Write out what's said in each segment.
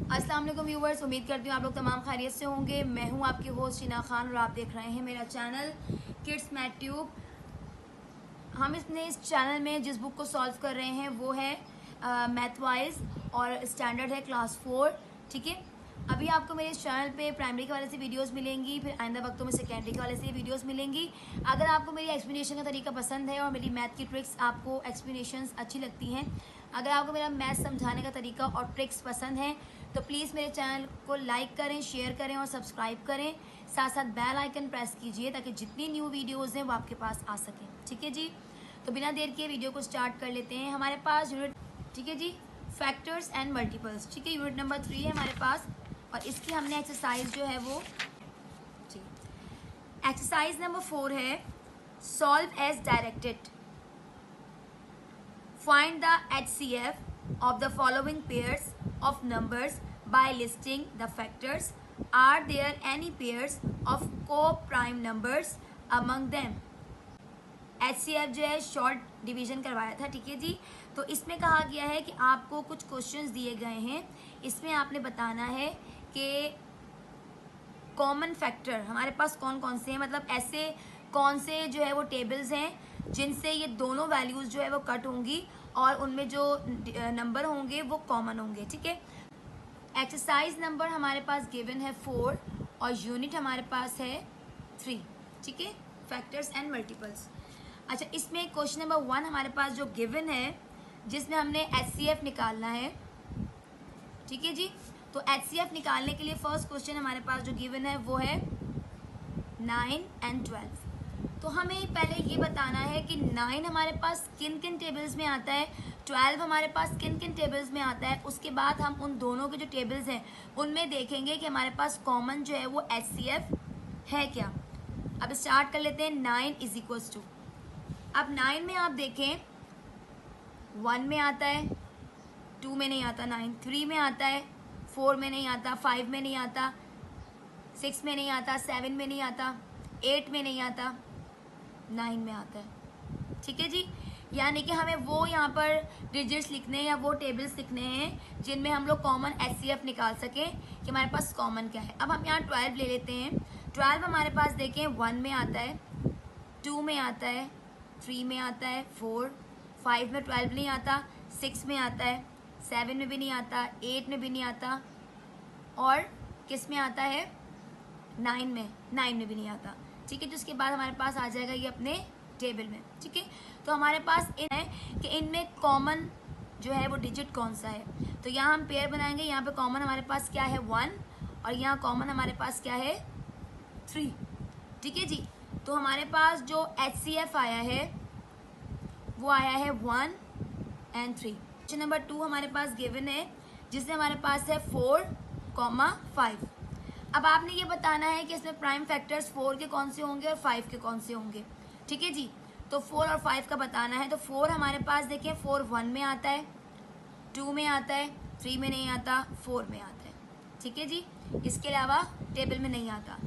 अस्सलाम वालेकुम व्यूवर्स, उम्मीद करती हूँ आप लोग तमाम खैरियत से होंगे। मैं हूँ आपकी होस्ट शीना खान और आप देख रहे हैं मेरा चैनल किड्स मैथ ट्यूब। हम इस चैनल में जिस बुक को सॉल्व कर रहे हैं वो है मैथ वाइज और स्टैंडर्ड है क्लास 4। ठीक है, अभी आपको मेरे इस चैनल पे प्राइमरी के वाले से वीडियोस मिलेंगी, फिर आइंदा वक्तों में सेकेंडरी के वाले से वीडियोस मिलेंगी। अगर आपको मेरी एक्सप्लेनेशन का तरीका पसंद है और मेरी मैथ की ट्रिक्स आपको एक्सप्लेनेशंस अच्छी लगती हैं, अगर आपको मेरा मैथ समझाने का तरीका और ट्रिक्स पसंद है तो प्लीज़ मेरे चैनल को लाइक करें, शेयर करें और सब्सक्राइब करें। साथ साथ बेल आइकन प्रेस कीजिए ताकि जितनी न्यू वीडियोज़ हैं वो आपके पास आ सकें। ठीक है जी, तो बिना देर किए वीडियो को स्टार्ट कर लेते हैं। हमारे पास यूनिट, ठीक है जी, फैक्टर्स एंड मल्टीपल्स। ठीक है, यूनिट नंबर 3 है हमारे पास और इसकी हमने एक्सरसाइज जो है वो जी एक्सरसाइज नंबर 4 है, solve as directed. Find the HCF of the following pairs of numbers by listing the factors. Are there any pairs of co-prime numbers among them? HCF जो है शॉर्ट डिवीजन करवाया था। ठीक है जी, तो इसमें कहा गया है कि आपको कुछ क्वेश्चंस दिए गए हैं, इसमें आपने बताना है कि कॉमन फैक्टर हमारे पास कौन कौन से हैं, मतलब ऐसे कौन से जो है वो टेबल्स हैं जिनसे ये दोनों वैल्यूज़ जो है वो कट होंगी और उनमें जो नंबर होंगे वो कॉमन होंगे। ठीक है, एक्सरसाइज नंबर हमारे पास गिवन है 4 और यूनिट हमारे पास है 3। ठीक है, फैक्टर्स एंड मल्टीपल्स। अच्छा, इसमें क्वेश्चन नंबर 1 हमारे पास जो गिवन है जिसमें हमने HCF निकालना है। ठीक है जी, तो HCF निकालने के लिए फर्स्ट क्वेश्चन हमारे पास जो गिवन है वो है 9 एंड 12। तो हमें पहले ये बताना है कि 9 हमारे पास किन किन टेबल्स में आता है, 12 हमारे पास किन किन टेबल्स में आता है। उसके बाद हम उन दोनों के जो टेबल्स हैं उनमें देखेंगे कि हमारे पास कॉमन जो है वो HCF है क्या। अब स्टार्ट कर लेते हैं। 9 इज इक्वल्स टू, अब 9 में आप देखें 1 में आता है, 2 में नहीं आता 9, 3 में आता है, 4 में नहीं आता, 5 में नहीं आता, 6 में नहीं आता, 7 में नहीं आता, 8 में नहीं आता, 9 में आता है। ठीक है जी, यानी कि हमें वो यहाँ पर डिजिट्स लिखने हैं या वो टेबल्स लिखने हैं जिनमें हम लोग कॉमन HCF निकाल सकें कि हमारे पास कॉमन क्या है। अब हम यहाँ 12 ले लेते हैं। 12 हमारे पास देखें 1 में आता है, 2 में आता है, 3 में आता है, 4, 5 में 12 नहीं आता, 6 में आता है, 7 में भी नहीं आता, 8 में भी नहीं आता और किस में आता है 9 में भी नहीं आता। ठीक है, तो उसके बाद हमारे पास आ जाएगा ये अपने टेबल में। ठीक है, तो हमारे पास इन है कि इनमें कॉमन जो है वो डिजिट कौन सा है। तो यहाँ हम पेयर बनाएंगे। यहाँ पे कॉमन हमारे पास क्या है 1 और यहाँ कॉमन हमारे पास क्या है 3। ठीक है जी, तो हमारे पास जो HCF आया है वो आया है 1 एंड 3। क्वेश्चन नंबर 2 हमारे पास गिवन है जिसमें हमारे पास है 4,5। अब आपने ये बताना है कि इसमें प्राइम फैक्टर्स 4 के कौन से होंगे और 5 के कौन से होंगे। ठीक है जी, तो 4 और 5 का बताना है। तो 4 हमारे पास देखें 4 1 में आता है, 2 में आता है, 3 में नहीं आता, 4 में आता है। ठीक है जी, इसके अलावा टेबल में नहीं आता।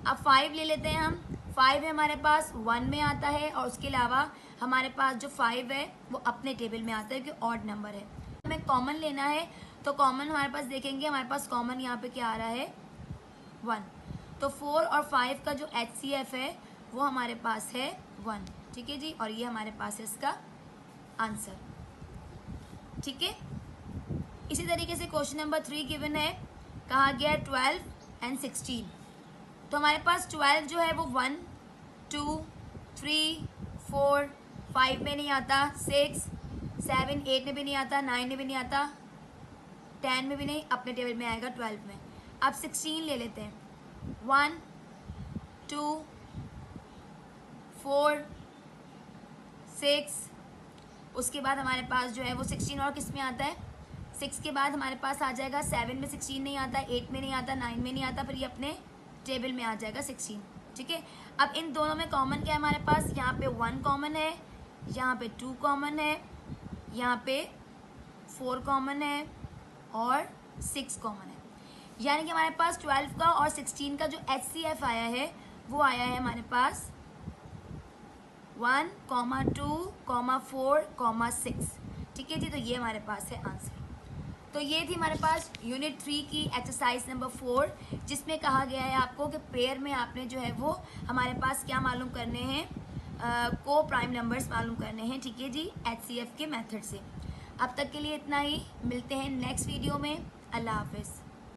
अब 5 ले लेते हैं हम। 5 है हमारे पास 1 में आता है और उसके अलावा हमारे पास जो 5 है वो अपने टेबल में आता है क्योंकि ऑड नंबर है। हमें कॉमन लेना है, तो कॉमन हमारे पास देखेंगे, हमारे पास कॉमन यहाँ पे क्या आ रहा है 1। तो 4 और 5 का जो HCF है वो हमारे पास है 1। ठीक है जी, और ये हमारे पास है इसका आंसर। ठीक है, इसी तरीके से क्वेश्चन नंबर 3 गिवन है, कहा गया है 12 एंड 16। तो हमारे पास 12 जो है वो 1 2 3 4 5 में नहीं आता, 6 7 8 में भी नहीं आता, 9 में भी नहीं आता, 10 में भी नहीं, अपने टेबल में आएगा 12 में। अब 16 ले लेते हैं। 1 2 4 6, उसके बाद हमारे पास जो है वो 16 और किस में आता है 6 के बाद हमारे पास आ जाएगा 7 में 16 नहीं आता, 8 में नहीं आता, 9 में नहीं आता, फिर ये अपने टेबल में आ जाएगा 16। ठीक है, अब इन दोनों में कॉमन क्या है हमारे पास, यहाँ पे 1 कॉमन है, यहाँ पे 2 कॉमन है, यहाँ पे 4 कॉमन है और 6 कॉमन है। यानी कि हमारे पास 12 का और 16 का जो HCF आया है वो आया है हमारे पास 1, 2, 4, 6। ठीक है जी, तो ये हमारे पास है आंसर। तो ये थी हमारे पास यूनिट 3 की एक्सरसाइज नंबर 4, जिसमें कहा गया है आपको कि पेयर में आपने जो है वो हमारे पास क्या मालूम करने हैं, को प्राइम नंबर्स मालूम करने हैं। ठीक है जी, HCF के मेथड से। अब तक के लिए इतना ही, मिलते हैं नेक्स्ट वीडियो में। अल्लाह हाफिज़।